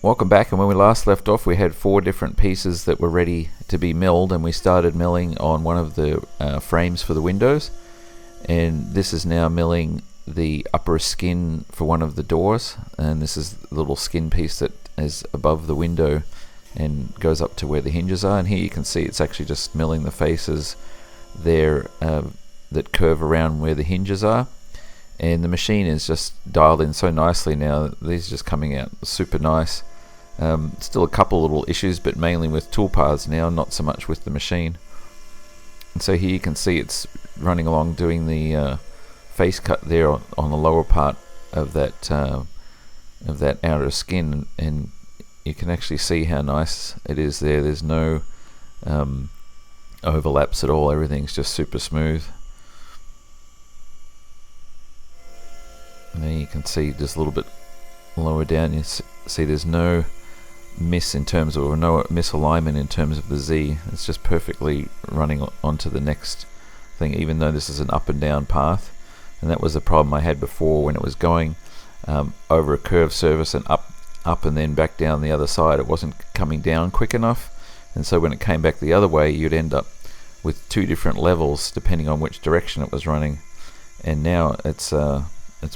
Welcome back, and when we last left off we had 4 different pieces that were ready to be milled, and we started milling on one of the frames for the windows, and this is now milling the upper skin for one of the doors, and this is the little skin piece that is above the window and goes up to where the hinges are. And here you can see it's actually just milling the faces there that curve around where the hinges are, and the machine is just dialed in so nicely now. These are just coming out super nice. Still a couple little issues, but mainly with toolpaths now, not so much with the machine. And so here you can see it's running along doing the face cut there on the lower part of that outer skin, and you can actually see how nice it is there. There's no overlaps at all. Everything's just super smooth. And then you can see just a little bit lower down, you see there's no miss in terms of, or no misalignment in terms of the Z. It's just perfectly running onto the next thing, even though this is an up and down path. And that was the problem I had before when it was going over a curved surface and up and then back down the other side. It wasn't coming down quick enough, and so when it came back the other way you'd end up with 2 different levels depending on which direction it was running. And now it's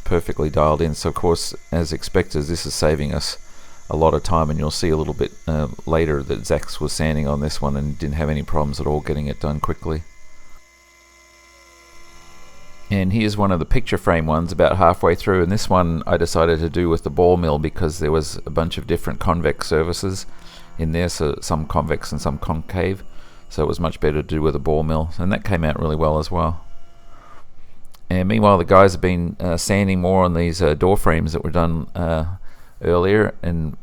perfectly dialed in. So of course, as expected, this is saving us a lot of time, and you'll see a little bit later that Zach was sanding on this one and didn't have any problems at all getting it done quickly. And here's one of the picture frame ones about halfway through, and this one I decided to do with the ball mill because there was a bunch of different convex surfaces in there, so some convex and some concave, so it was much better to do with a ball mill, and that came out really well as well. And meanwhile the guys have been sanding more on these door frames that were done earlier, and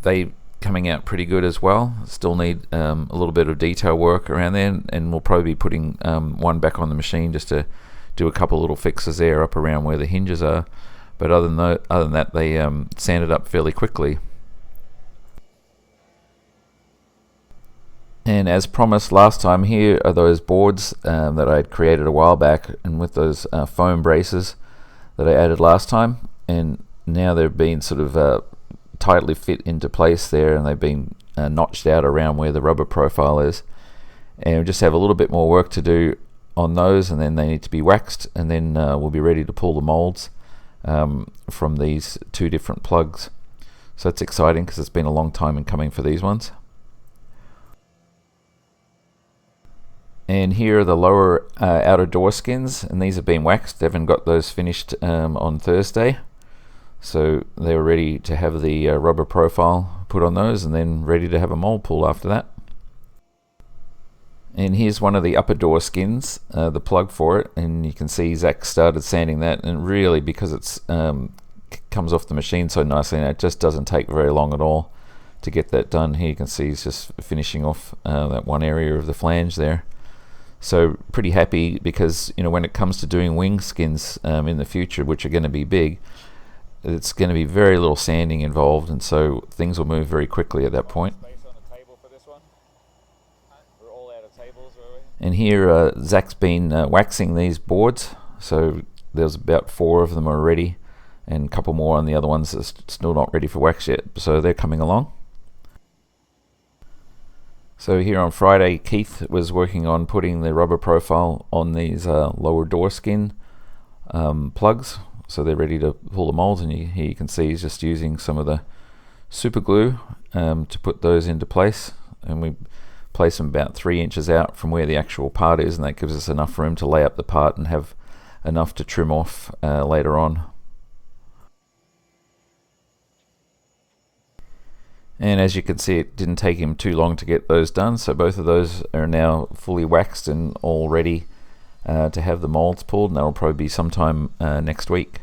they coming out pretty good as well. Still need a little bit of detail work around there, and we'll probably be putting one back on the machine just to do a couple little fixes there up around where the hinges are. But other than that they sanded up fairly quickly. And as promised last time, here are those boards that I had created a while back, and with those foam braces that I added last time, and now they've been sort of tightly fit into place there, and they've been notched out around where the rubber profile is. And we just have a little bit more work to do on those, and then they need to be waxed, and then we'll be ready to pull the molds from these 2 different plugs. So that's exciting because it's been a long time in coming for these ones. And here are the lower outer door skins, and these have been waxed. Devin got those finished on Thursday, so they were ready to have the rubber profile put on those, and then ready to have a mold pull after that. And here's one of the upper door skins, the plug for it, and you can see Zach started sanding that, and really, because it's comes off the machine so nicely, and it just doesn't take very long at all to get that done. Here you can see he's just finishing off that one area of the flange there. So pretty happy, because when it comes to doing wing skins in the future, which are going to be big, it's going to be very little sanding involved, and so things will move very quickly at that point. And here Zach's been waxing these boards, so there's about 4 of them already, and a couple more on the other ones that's still not ready for wax yet, so they're coming along. So here on Friday, Keith was working on putting the rubber profile on these lower door skin plugs, so they're ready to pull the molds, and here you can see he's just using some of the super glue to put those into place, and we place them about 3 inches out from where the actual part is, and that gives us enough room to lay up the part and have enough to trim off later on. And as you can see, it didn't take him too long to get those done, so both of those are now fully waxed and all ready to have the molds pulled, and that will probably be sometime next week.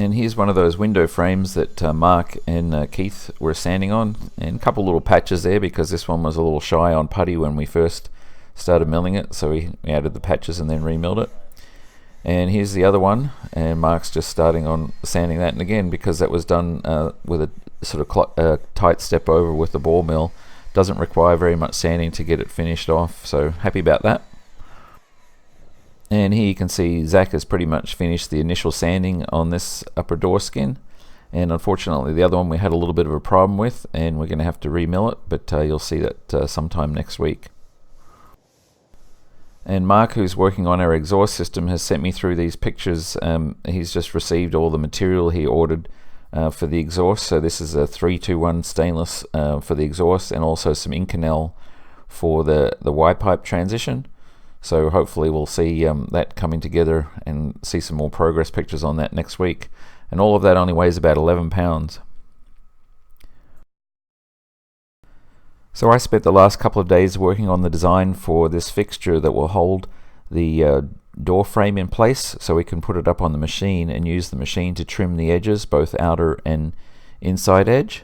And here's one of those window frames that Mark and Keith were sanding on, and a couple little patches there because this one was a little shy on putty when we first started milling it, so we added the patches and then remilled it. And here's the other one, and Mark's just starting on sanding that, and again, because that was done with a sort of tight step over with the ball mill, doesn't require very much sanding to get it finished off, so happy about that. And here you can see Zach has pretty much finished the initial sanding on this upper door skin, and unfortunately the other one we had a little bit of a problem with, and we're going to have to remill it, but you'll see that sometime next week. And Mark, who's working on our exhaust system, has sent me through these pictures. He's just received all the material he ordered for the exhaust. So this is a 321 stainless for the exhaust, and also some Inconel for the Y-pipe transition. So hopefully we'll see that coming together and see some more progress pictures on that next week. And all of that only weighs about 11 pounds. So I spent the last couple of days working on the design for this fixture that will hold the door frame in place, so we can put it up on the machine and use the machine to trim the edges, both outer and inside edge.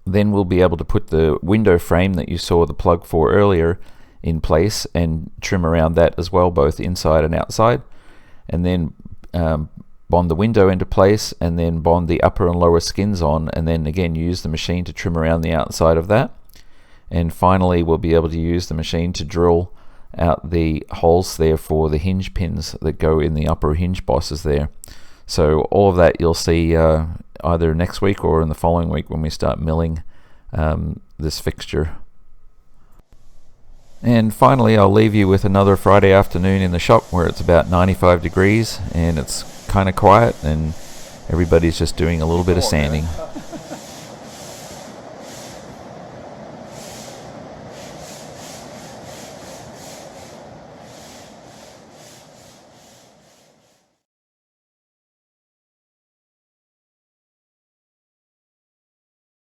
Then we'll be able to put the window frame that you saw the plug for earlier in place and trim around that as well, both inside and outside, and then bond the window into place, and then bond the upper and lower skins on, and then again use the machine to trim around the outside of that. And finally we'll be able to use the machine to drill out the holes there for the hinge pins that go in the upper hinge bosses there. So all of that you'll see either next week or in the following week when we start milling this fixture. And finally I'll leave you with another Friday afternoon in the shop where it's about 95 degrees and it's kind of quiet and everybody's just doing a little bit of sanding.